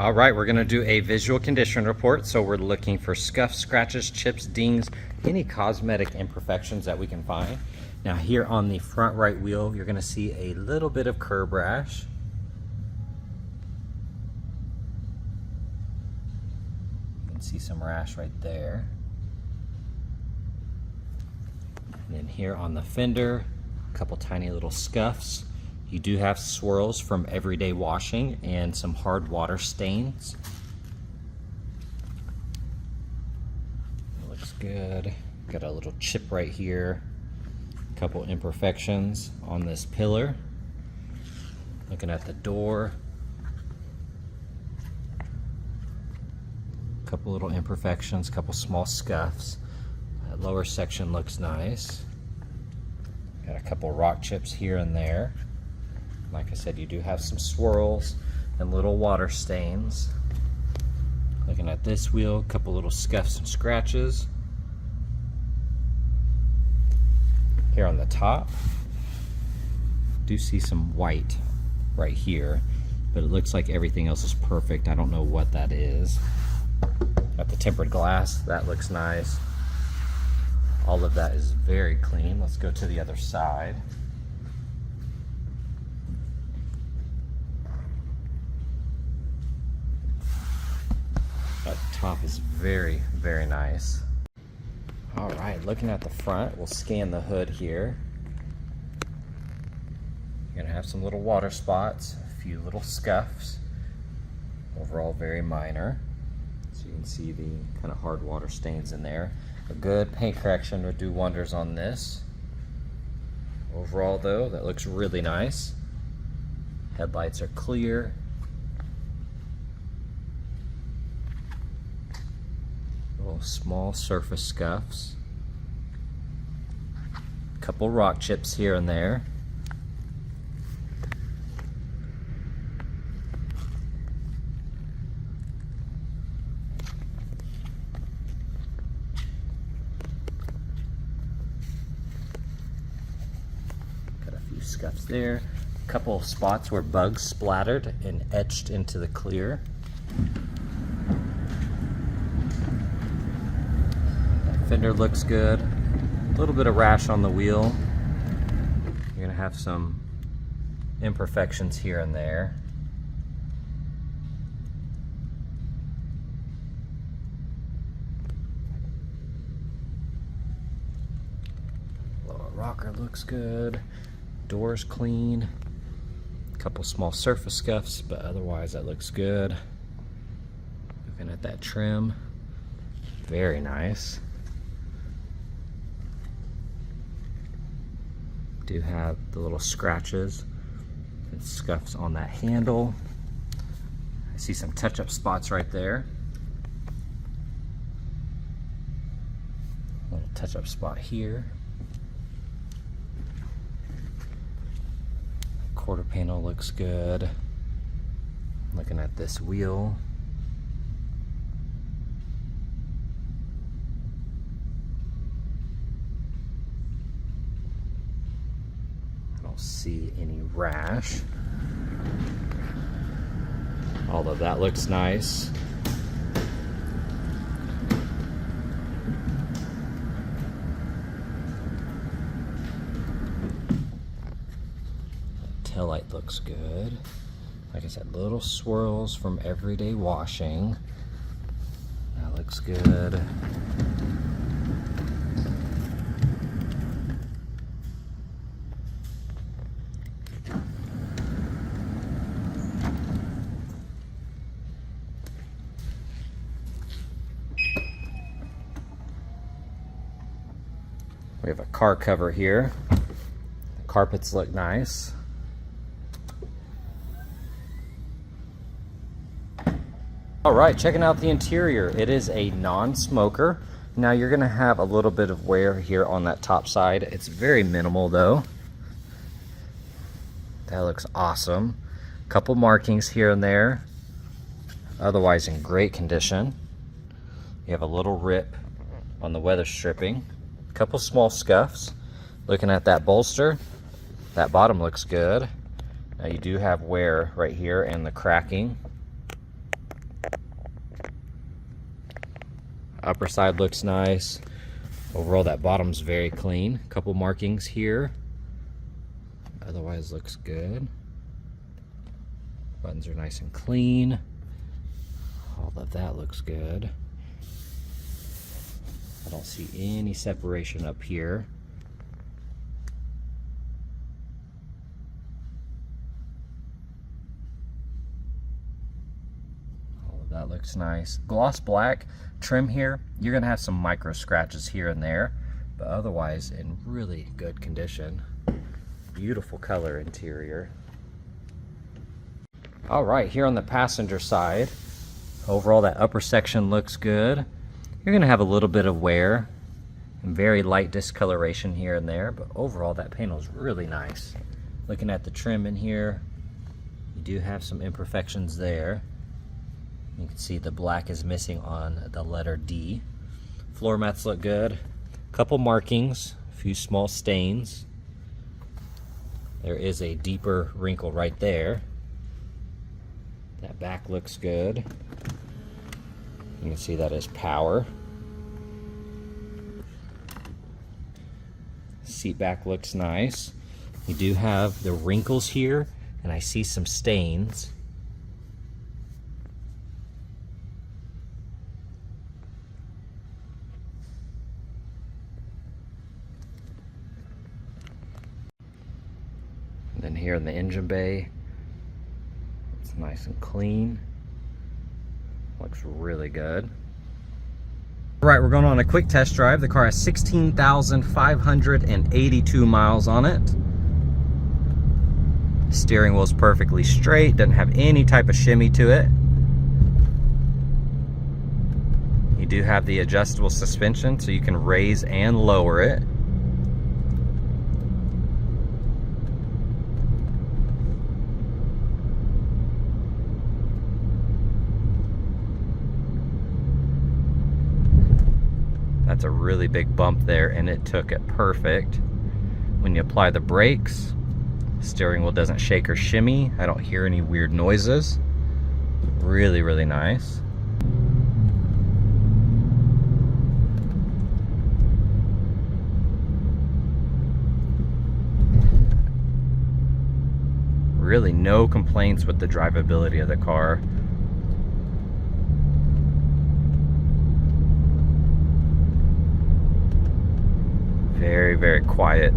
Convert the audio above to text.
All right, we're gonna do a visual condition report. So we're looking for scuffs, scratches, chips, dings, any cosmetic imperfections that we can find. Now here on the front right wheel, you're gonna see a little bit of curb rash. You can see some rash right there. And then here on the fender, a couple tiny little scuffs. You do have swirls from everyday washing and some hard water stains. It looks good. Got a little chip right here. A couple imperfections on this pillar. Looking at the door. A couple little imperfections, a couple small scuffs. That lower section looks nice. Got a couple rock chips here and there. Like I said, you do have some swirls and little water stains. Looking at this wheel, a couple little scuffs and scratches. Here on the top, do see some white right here, but it looks like everything else is perfect. I don't know what that is. Got the tempered glass, that looks nice. All of that is very clean. Let's go to the other side. That top is very, very nice. All right, looking at the front, we'll scan the hood here. You're gonna have some little water spots, a few little scuffs. Overall, very minor. So you can see the kind of hard water stains in there. A good paint correction would do wonders on this. Overall though, that looks really nice. Headlights are clear. Little small surface scuffs. Couple rock chips here and there. Got a few scuffs there. A couple of spots where bugs splattered and etched into the clear. Fender looks good. A little bit of rash on the wheel. You're gonna have some imperfections here and there. Lower rocker looks good. Door's clean. A couple small surface scuffs, but otherwise that looks good. Looking at that trim, very nice. Do have the little scratches and scuffs on that handle. I see some touch-up spots right there. Little touch-up spot here. Quarter panel looks good. Looking at this wheel. See any rash, although that looks nice. Taillight looks good. Like I said, little swirls from everyday washing. That looks good. We have a car cover here. The carpets look nice. All right, checking out the interior. It is a non-smoker. Now you're gonna have a little bit of wear here on that top side. It's very minimal though. That looks awesome. Couple markings here and there. Otherwise in great condition. You have a little rip on the weather stripping. Couple small scuffs. Looking at that bolster, that bottom looks good. Now you do have wear right here and the cracking. Upper side looks nice. Overall, that bottom's very clean. Couple markings here. Otherwise, looks good. Buttons are nice and clean. All of that looks good. I don't see any separation up here. All of that looks nice. Gloss black trim here. You're gonna have some micro scratches here and there, but otherwise in really good condition. Beautiful color interior. All right, here on the passenger side, overall that upper section looks good. You're gonna have a little bit of wear and very light discoloration here and there, but overall that panel is really nice. Looking at the trim in here, you do have some imperfections there. You can see the black is missing on the letter D. Floor mats look good. Couple markings, a few small stains. There is a deeper wrinkle right there. That back looks good. You can see that is power. Seat back looks nice. You do have the wrinkles here, and I see some stains. And then here in the engine bay, it's nice and clean. Looks really good. All right, we're going on a quick test drive. The car has 16,582 miles on it. Steering wheel's perfectly straight, doesn't have any type of shimmy to it. You do have the adjustable suspension, so you can raise and lower it. That's a really big bump there, and it took it perfect. When you apply the brakes, steering wheel doesn't shake or shimmy. I don't hear any weird noises. Really, really nice. Really no complaints with the drivability of the car. Very, very quiet.